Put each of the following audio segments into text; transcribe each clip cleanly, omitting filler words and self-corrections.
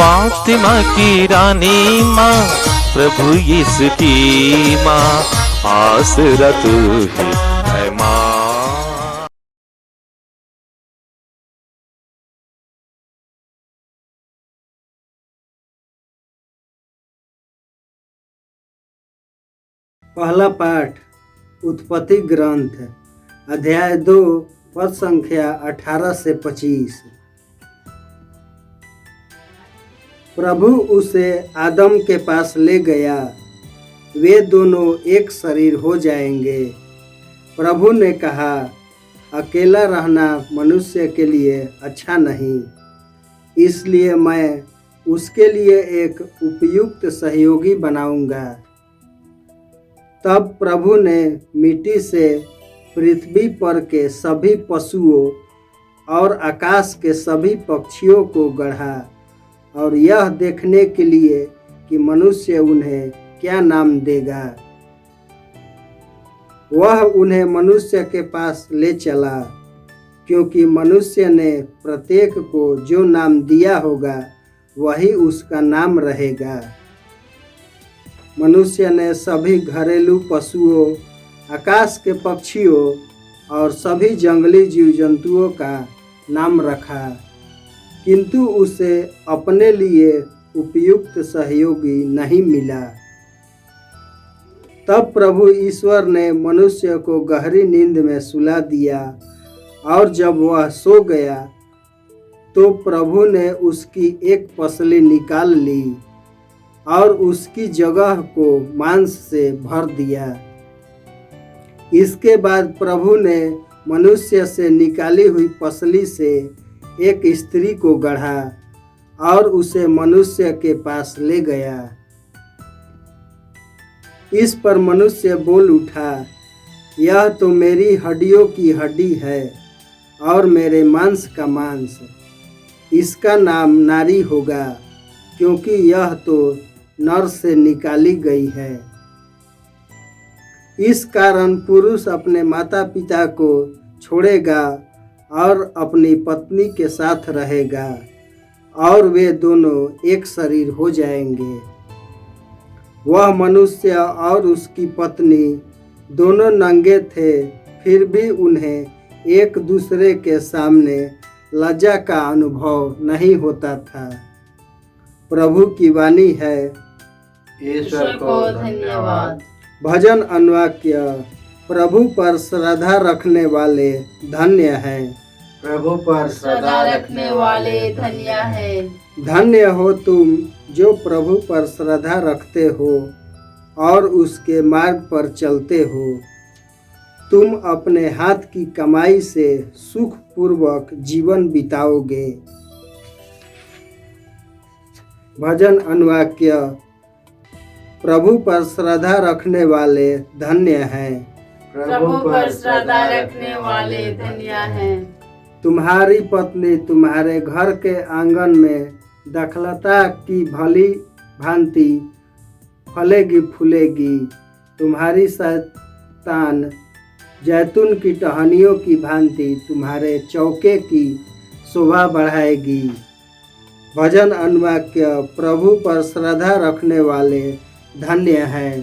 फातिमा की रानी माँ, प्रभु यीशु की माँ, आसरा तू ही है माँ। पहला पाठ उत्पत्ति ग्रंथ अध्याय 2 पद संख्या 18 से 25। प्रभु उसे आदम के पास ले गया, वे दोनों एक शरीर हो जाएंगे। प्रभु ने कहा, अकेला रहना मनुष्य के लिए अच्छा नहीं, इसलिए मैं उसके लिए एक उपयुक्त सहयोगी बनाऊंगा। तब प्रभु ने मिट्टी से पृथ्वी पर के सभी पशुओं और आकाश के सभी पक्षियों को गढ़ा, और यह देखने के लिए कि मनुष्य उन्हें क्या नाम देगा। वह उन्हें मनुष्य के पास ले चला, क्योंकि मनुष्य ने प्रत्येक को जो नाम दिया होगा वही उसका नाम रहेगा। मनुष्य ने सभी घरेलू पशुओं, आकाश के पक्षियों और सभी जंगली जीव जंतुओं का नाम रखा, किंतु उसे अपने लिए उपयुक्त सहयोगी नहीं मिला। तब प्रभु ईश्वर ने मनुष्य को गहरी नींद में सुला दिया, और जब वह सो गया तो प्रभु ने उसकी एक पसली निकाल ली और उसकी जगह को मांस से भर दिया। इसके बाद प्रभु ने मनुष्य से निकाली हुई पसली से एक स्त्री को गढ़ा और उसे मनुष्य के पास ले गया। इस पर मनुष्य बोल उठा, यह तो मेरी हड्डियों की हड्डी है और मेरे मांस का मांस। इसका नाम नारी होगा, क्योंकि यह तो नर से निकाली गई है। इस कारण पुरुष अपने माता पिता को छोड़ेगा और अपनी पत्नी के साथ रहेगा, और वे दोनों एक शरीर हो जाएंगे। वह मनुष्य और उसकी पत्नी दोनों नंगे थे, फिर भी उन्हें एक दूसरे के सामने लज्जा का अनुभव नहीं होता था। प्रभु की वाणी है। ईश्वर को धन्यवाद। भजन अनुवाक्य। प्रभु पर श्रद्धा रखने वाले धन्य हैं। प्रभु पर श्रद्धा रखने वाले धन्य हैं। धन्य हो तुम जो प्रभु पर श्रद्धा रखते हो और उसके मार्ग पर चलते हो। तुम अपने हाथ की कमाई से सुख पूर्वक जीवन बिताओगे। भजन अनुवाक्य। प्रभु पर श्रद्धा रखने वाले धन्य हैं। प्रभु पर श्रद्धा रखने वाले धन्य हैं। तुम्हारी पत्नी तुम्हारे घर के आंगन में दखलता की भली भांति फलेगी फूलेगी। तुम्हारी संतान जैतून की टहनियों की भांति तुम्हारे चौके की शोभा बढ़ाएगी। भजन अनुवाक्य। प्रभु पर श्रद्धा रखने वाले धन्य हैं।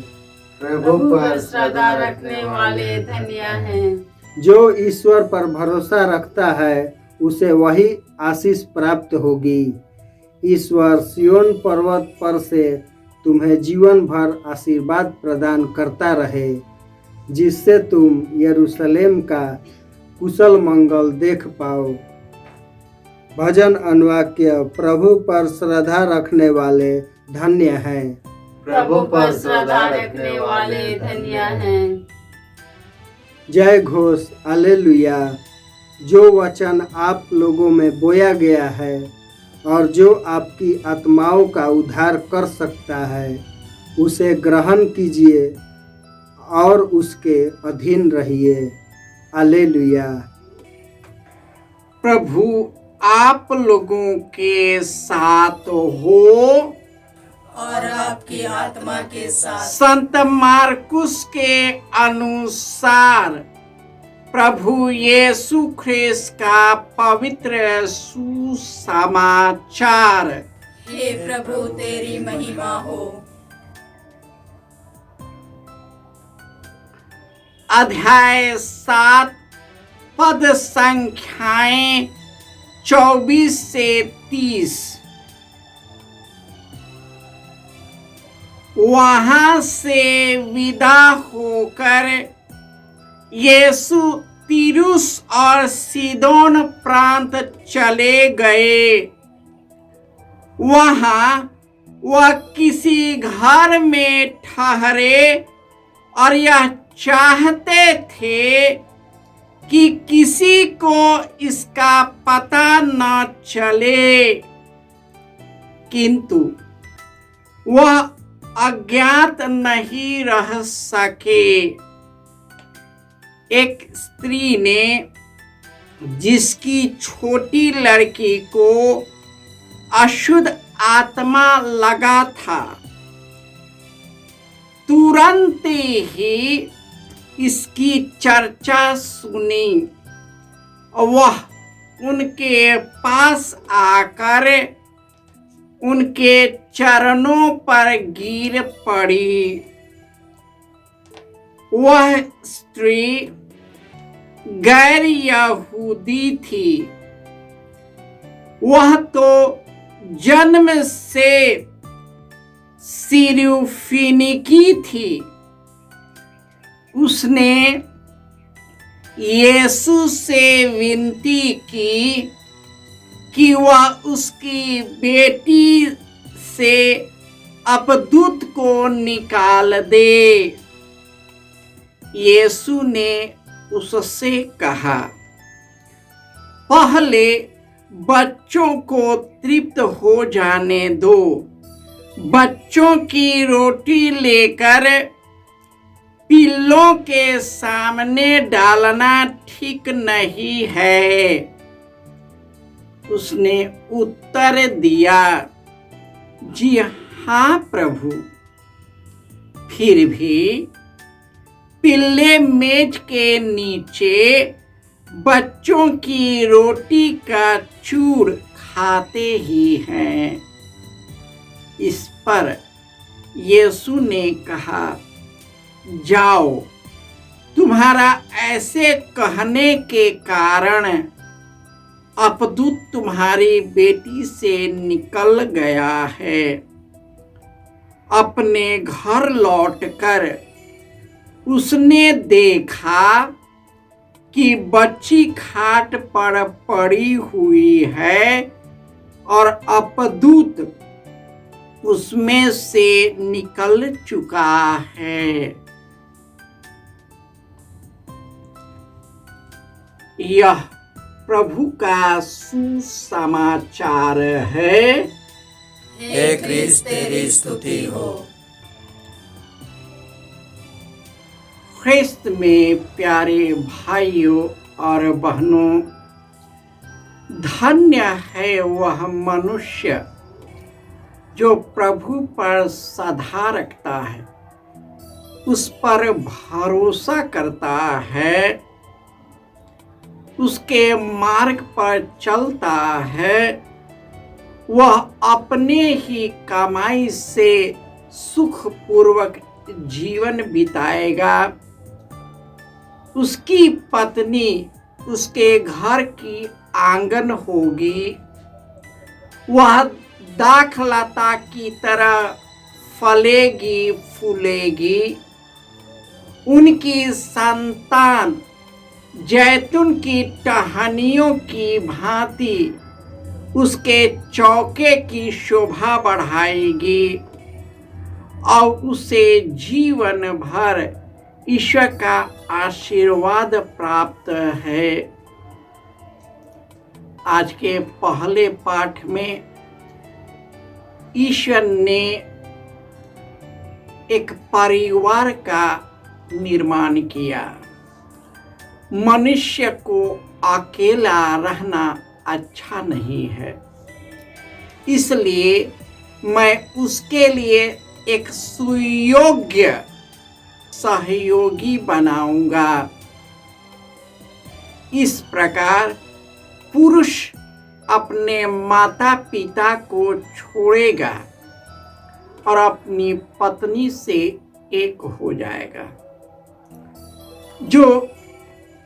प्रभु पर श्रद्धा रखने वाले धन्य हैं। जो ईश्वर पर भरोसा रखता है उसे वही आशीष प्राप्त होगी। ईश्वर सिय्योन पर्वत पर से तुम्हें जीवन भर आशीर्वाद प्रदान करता रहे, जिससे तुम यरूशलेम का कुशल मंगल देख पाओ। भजन अनुवाक्य। प्रभु पर श्रद्धा रखने वाले धन्य हैं। प्रभु पर श्रद्धा रखने वाले धन्य हैं। जय घोष हालेलुया। जो वचन आप लोगों में बोया गया है और जो आपकी आत्माओं का उद्धार कर सकता है, उसे ग्रहण कीजिए और उसके अधीन रहिए। हालेलुया। प्रभु आप लोगों के साथ हो और आपकी आत्मा के साथ। संत मार्कुस के अनुसार प्रभु यीशु ख्रिस्त का पवित्र सुसमाचार। हे प्रभु तेरी महिमा हो। अध्याय 7 पद संख्याएं 24 से 30। वहां से विदा होकर यीशु तीरुस और सीदोन प्रांत चले गए। वहां वह किसी घर में ठहरे और यह चाहते थे कि किसी को इसका पता न चले, किंतु वह अज्ञात नहीं रह सके। एक स्त्री ने जिसकी छोटी लड़की को अशुद्ध आत्मा लगा था, तुरंत ही इसकी चर्चा सुनी। वह उनके पास आकर उनके चरणों पर गिर पड़ी। वह स्त्री गैर यहूदी थी। वह तो जन्म से सिरुफिनिकी थी। उसने यीशु से विनती की कि वह उसकी बेटी से अपदूत को निकाल दे। यीशु ने उससे कहा, पहले बच्चों को तृप्त हो जाने दो। बच्चों की रोटी लेकर पिल्लों के सामने डालना ठीक नहीं है। उसने उत्तर दिया, जी हाँ प्रभु। फिर भी पिल्ले मेज के नीचे बच्चों की रोटी का चूर खाते ही हैं। इस पर यीशु ने कहा, जाओ, तुम्हारा ऐसे कहने के कारण अपदूत तुम्हारी बेटी से निकल गया है। अपने घर लौटकर उसने देखा कि बच्ची खाट पर पड़ी हुई है और अपदूत उसमें से निकल चुका है। यह प्रभु का सुसमाचार है। हे क्रिस्त तेरी स्तुति हो। ख्रिस्त में प्यारे भाइयों और बहनों, धन्य है वह मनुष्य जो प्रभु पर श्रद्धा रखता है, उस पर भरोसा करता है, उसके मार्ग पर चलता है। वह अपने ही कमाई से सुखपूर्वक जीवन बिताएगा। उसकी पत्नी उसके घर की आंगन होगी। वह दाखलता की तरह फलेगी फूलेगी। उनकी संतान जैतून की टहनियों की भांति उसके चौके की शोभा बढ़ाएगी और उसे जीवन भर ईश्वर का आशीर्वाद प्राप्त है। आज के पहले पाठ में ईश्वर ने एक परिवार का निर्माण किया। मनुष्य को अकेला रहना अच्छा नहीं है, इसलिए मैं उसके लिए एक सुयोग्य सहयोगी बनाऊंगा। इस प्रकार पुरुष अपने माता पिता को छोड़ेगा और अपनी पत्नी से एक हो जाएगा। जो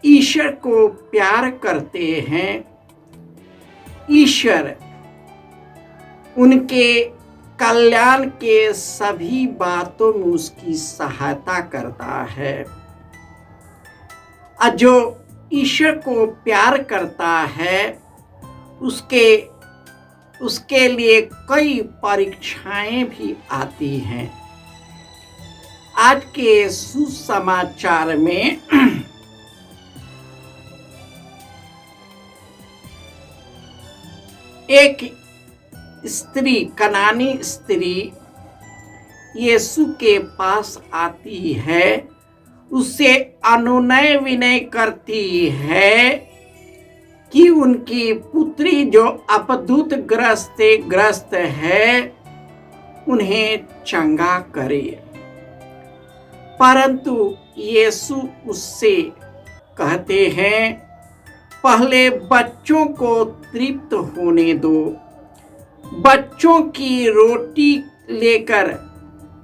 ईश्वर को प्यार करते हैं, ईश्वर उनके कल्याण के सभी बातों में उसकी सहायता करता है। और जो ईश्वर को प्यार करता है उसके लिए कई परीक्षाएं भी आती हैं। आज के सुसमाचार में एक स्त्री, कनानी स्त्री यीशु के पास आती है, उससे अनुनय विनय करती है कि उनकी पुत्री जो अपदूत ग्रस्त है उन्हें चंगा करे। परंतु यीशु उससे कहते हैं, पहले बच्चों को तृप्त होने दो। बच्चों की रोटी लेकर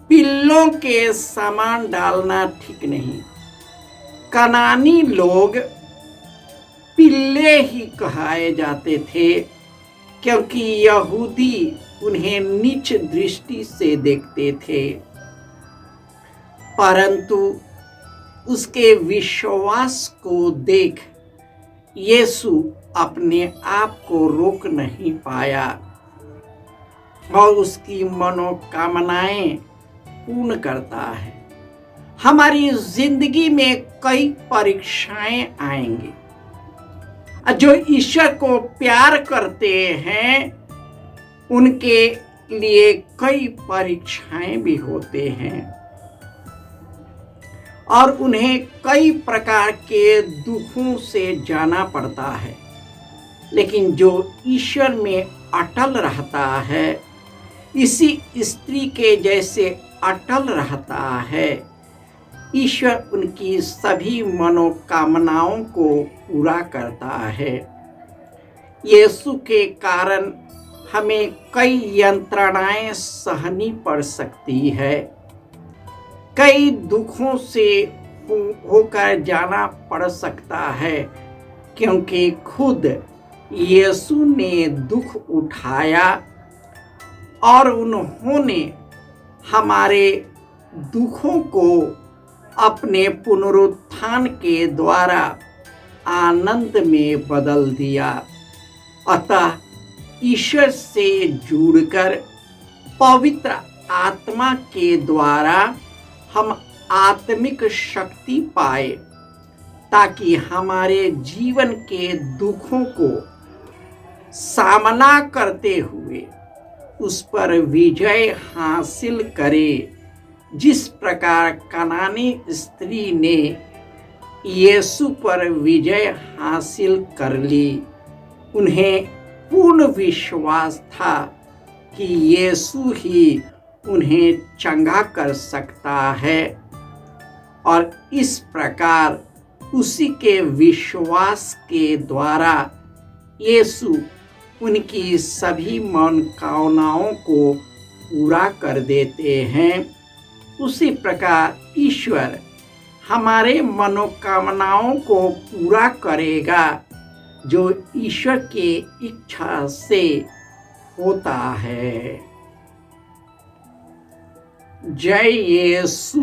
पिल्लों के सामान डालना ठीक नहीं। कनानी लोग पिल्ले ही कहाए जाते थे, क्योंकि यहूदी उन्हें नीच दृष्टि से देखते थे। परंतु उसके विश्वास को देख यीशु अपने आप को रोक नहीं पाया और उसकी मनोकामनाएं पूर्ण करता है। हमारी जिंदगी में कई परीक्षाएं आएंगी। जो ईश्वर को प्यार करते हैं उनके लिए कई परीक्षाएं भी होते हैं और उन्हें कई प्रकार के दुखों से जाना पड़ता है। लेकिन जो ईश्वर में अटल रहता है, इसी स्त्री के जैसे अटल रहता है, ईश्वर उनकी सभी मनोकामनाओं को पूरा करता है। यीशु के कारण हमें कई यंत्रणाएं सहनी पड़ सकती है, कई दुखों से होकर जाना पड़ सकता है, क्योंकि खुद यीशु ने दुख उठाया और उन्होंने हमारे दुखों को अपने पुनरुत्थान के द्वारा आनंद में बदल दिया। अतः ईश्वर से जुड़कर पवित्र आत्मा के द्वारा हम आत्मिक शक्ति पाए, ताकि हमारे जीवन के दुखों को सामना करते हुए उस पर विजय हासिल करें। जिस प्रकार कनानी स्त्री ने यीशु पर विजय हासिल कर ली, उन्हें पूर्ण विश्वास था कि यीशु ही उन्हें चंगा कर सकता है, और इस प्रकार उसी के विश्वास के द्वारा यीशु उनकी सभी मनोकामनाओं को पूरा कर देते हैं। उसी प्रकार ईश्वर हमारे मनोकामनाओं को पूरा करेगा जो ईश्वर के इच्छा से होता है। जय यीशु।